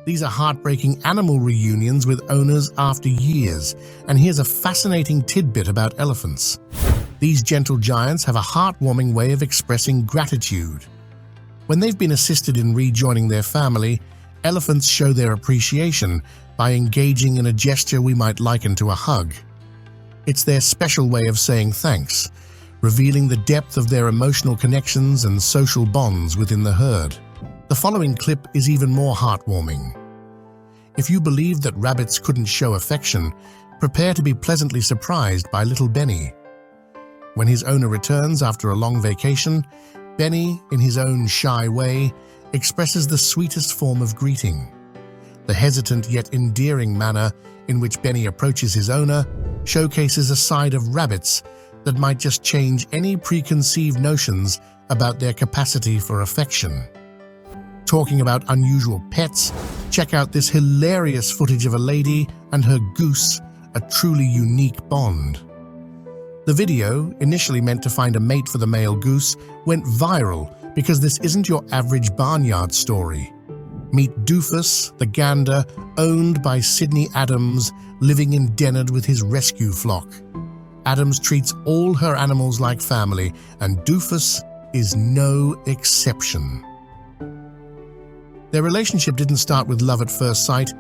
These are heartbreaking animal reunions with owners after years, and here's a fascinating tidbit about elephants. These gentle giants have a heartwarming way of expressing gratitude. When they've been assisted in rejoining their family, elephants show their appreciation by engaging in a gesture we might liken to a hug. It's their special way of saying thanks, revealing the depth of their emotional connections and social bonds within the herd. The following clip is even more heartwarming. If you believed that rabbits couldn't show affection, prepare to be pleasantly surprised by little Benny. When his owner returns after a long vacation, Benny, in his own shy way, expresses the sweetest form of greeting. The hesitant yet endearing manner in which Benny approaches his owner showcases a side of rabbits that might just change any preconceived notions about their capacity for affection. Talking about unusual pets, check out this hilarious footage of a lady and her goose, a truly unique bond. The video, initially meant to find a mate for the male goose, went viral because this isn't your average barnyard story. Meet Doofus, the gander, owned by Sydney Adams, living in Dennard with his rescue flock. Adams treats all her animals like family, and Doofus is no exception. Their relationship didn't start with love at first sight,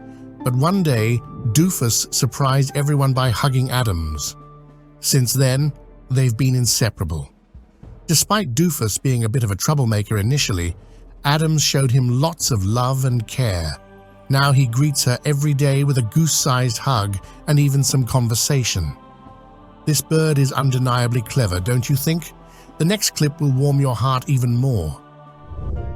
but one day, Doofus surprised everyone by hugging Adams. Since then, they've been inseparable. Despite Doofus being a bit of a troublemaker initially, Adams showed him lots of love and care. Now he greets her every day with a goose-sized hug and even some conversation. This bird is undeniably clever, don't you think? The next clip will warm your heart even more.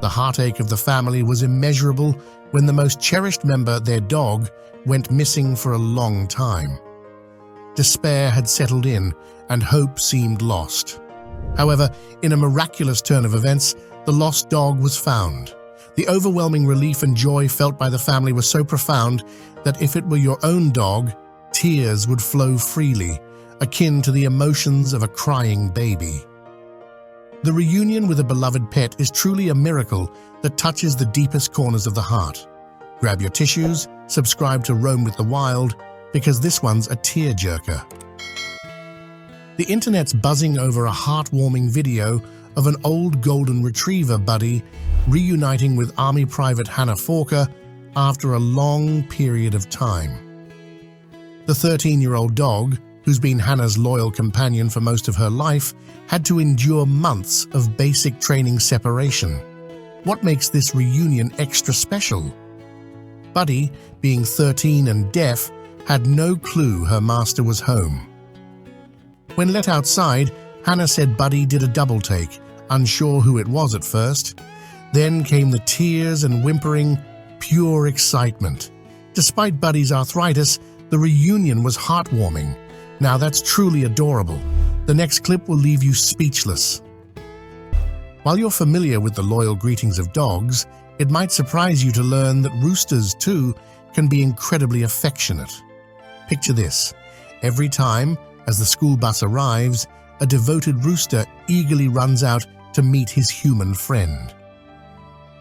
The heartache of the family was immeasurable when the most cherished member, their dog, went missing for a long time. Despair had settled in, and hope seemed lost. However, in a miraculous turn of events, the lost dog was found. The overwhelming relief and joy felt by the family was so profound that if it were your own dog, tears would flow freely, akin to the emotions of a crying baby. The reunion with a beloved pet is truly a miracle that touches the deepest corners of the heart. Grab your tissues, subscribe to Roam with the Wild, because this one's a tearjerker. The internet's buzzing over a heartwarming video of an old golden retriever buddy reuniting with Army Private Hannah Forker after a long period of time. The 13-year-old dog, who's been Hannah's loyal companion for most of her life, had to endure months of basic training separation. What makes this reunion extra special? Buddy, being 13 and deaf, had no clue her master was home. When let outside, Hannah said Buddy did a double take, unsure who it was at first. Then came the tears and whimpering, pure excitement. Despite Buddy's arthritis, the reunion was heartwarming. Now that's truly adorable. The next clip will leave you speechless. While you're familiar with the loyal greetings of dogs, it might surprise you to learn that roosters, too, can be incredibly affectionate. Picture this. Every time, as the school bus arrives, a devoted rooster eagerly runs out to meet his human friend.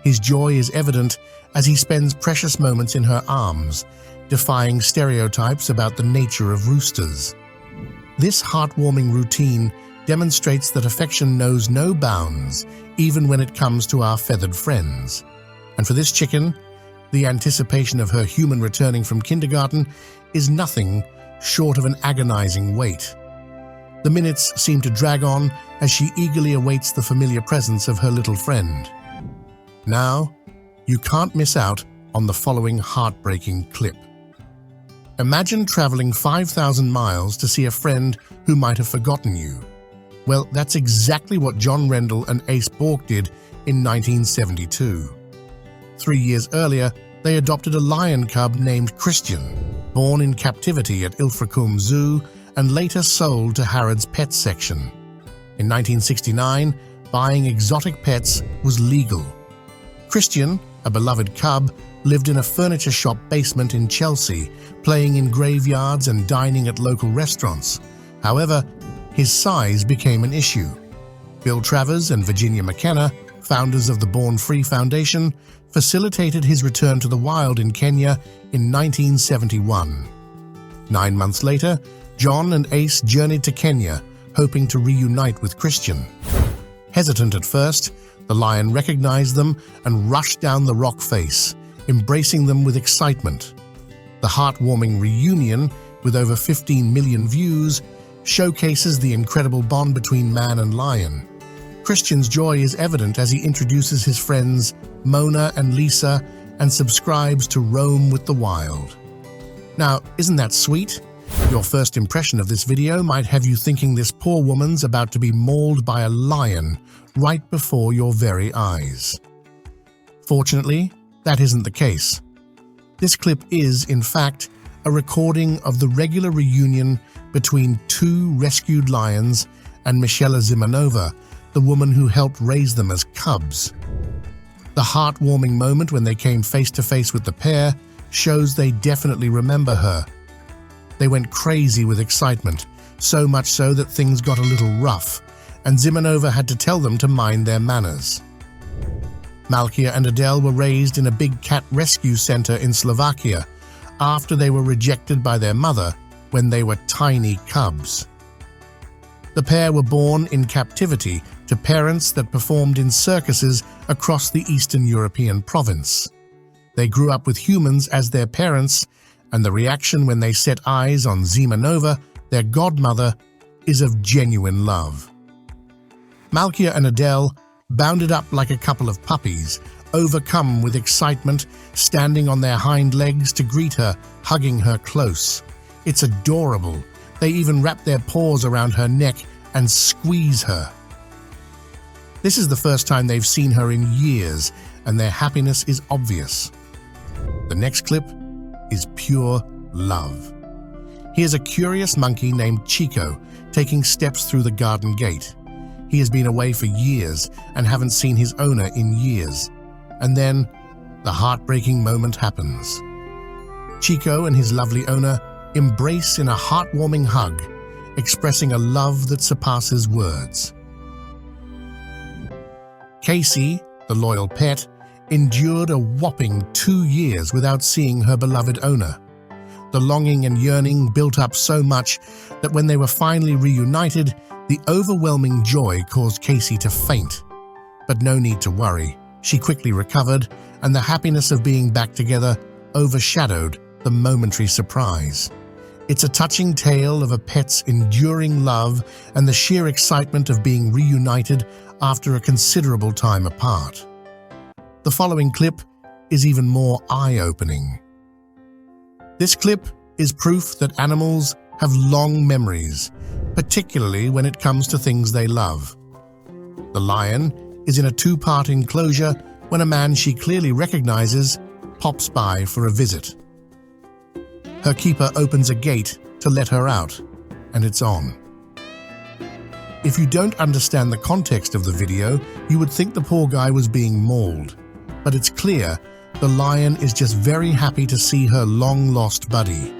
His joy is evident as he spends precious moments in her arms, defying stereotypes about the nature of roosters. This heartwarming routine demonstrates that affection knows no bounds, even when it comes to our feathered friends. And for this chicken, the anticipation of her human returning from kindergarten is nothing short of an agonizing wait. The minutes seem to drag on as she eagerly awaits the familiar presence of her little friend. Now, you can't miss out on the following heartbreaking clip. Imagine traveling 5,000 miles to see a friend who might have forgotten you. Well, that's exactly what John Rendell and Ace Bourke did in 1972. 3 years earlier, they adopted a lion cub named Christian, born in captivity at Ilfracombe Zoo and later sold to Harrods Pet Section. In 1969, buying exotic pets was legal. Christian, a beloved cub, lived in a furniture shop basement in Chelsea, playing in graveyards and dining at local restaurants. However, his size became an issue. Bill Travers and Virginia McKenna, founders of the Born Free Foundation, facilitated his return to the wild in Kenya in 1971. 9 months later, John and Ace journeyed to Kenya, hoping to reunite with Christian. Hesitant at first, the lion recognized them and rushed down the rock face, embracing them with excitement. The heartwarming reunion, with over 15 million views, showcases the incredible bond between man and lion. Christian's joy is evident as he introduces his friends Mona and Lisa and subscribes to roam with the wild. Now, isn't that sweet? Your first impression of this video might have you thinking this poor woman's about to be mauled by a lion right before your very eyes. Fortunately, that isn't the case. This clip is, in fact, a recording of the regular reunion between 2 rescued lions and Michela Zimanova, the woman who helped raise them as cubs. The heartwarming moment when they came face to face with the pair shows they definitely remember her. They went crazy with excitement, so much so that things got a little rough, and Zimanova had to tell them to mind their manners. Malkia and Adele were raised in a big cat rescue center in Slovakia after they were rejected by their mother when they were tiny cubs. The pair were born in captivity to parents that performed in circuses across the Eastern European province. They grew up with humans as their parents, and the reaction when they set eyes on Zimanova, their godmother, is of genuine love. Malkia and Adele bounded up like a couple of puppies, overcome with excitement, standing on their hind legs to greet her, hugging her close. It's adorable. They even wrap their paws around her neck and squeeze her. This is the first time they've seen her in years, and their happiness is obvious. The next clip is pure love. Here's a curious monkey named Chico taking steps through the garden gate. He has been away for years and haven't seen his owner in years. And then, the heartbreaking moment happens. Chico and his lovely owner embrace in a heartwarming hug, expressing a love that surpasses words. Casey, the loyal pet, endured a whopping 2 years without seeing her beloved owner. The longing and yearning built up so much that when they were finally reunited, the overwhelming joy caused Casey to faint. But no need to worry. She quickly recovered, and the happiness of being back together overshadowed the momentary surprise. It's a touching tale of a pet's enduring love and the sheer excitement of being reunited after a considerable time apart. The following clip is even more eye-opening. This clip is proof that animals have long memories, particularly when it comes to things they love. The lion is in a 2-part enclosure when a man she clearly recognizes pops by for a visit. Her keeper opens a gate to let her out, and it's on. If you don't understand the context of the video, you would think the poor guy was being mauled. But it's clear the lion is just very happy to see her long-lost buddy.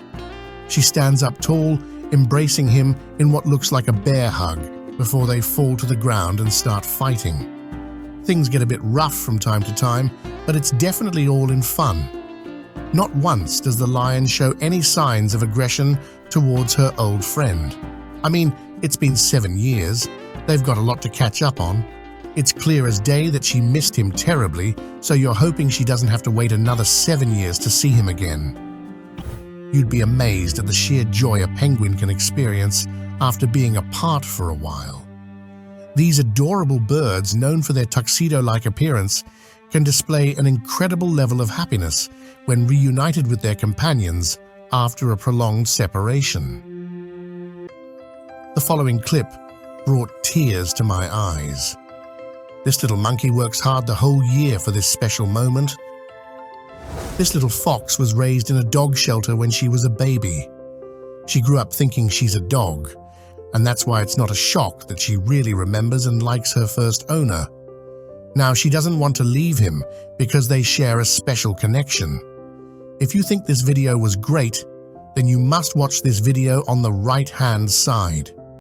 She stands up tall, embracing him in what looks like a bear hug before they fall to the ground and start fighting. Things get a bit rough from time to time, but it's definitely all in fun. Not once does the lion show any signs of aggression towards her old friend. I mean, it's been 7 years. They've got a lot to catch up on. It's clear as day that she missed him terribly, so you're hoping she doesn't have to wait another 7 years to see him again. You'd be amazed at the sheer joy a penguin can experience after being apart for a while. These adorable birds, known for their tuxedo-like appearance, can display an incredible level of happiness when reunited with their companions after a prolonged separation. The following clip brought tears to my eyes. This little monkey works hard the whole year for this special moment. This little fox was raised in a dog shelter when she was a baby. She grew up thinking she's a dog, and that's why it's not a shock that she really remembers and likes her first owner. Now, she doesn't want to leave him because they share a special connection. If you think this video was great, then you must watch this video on the right-hand side.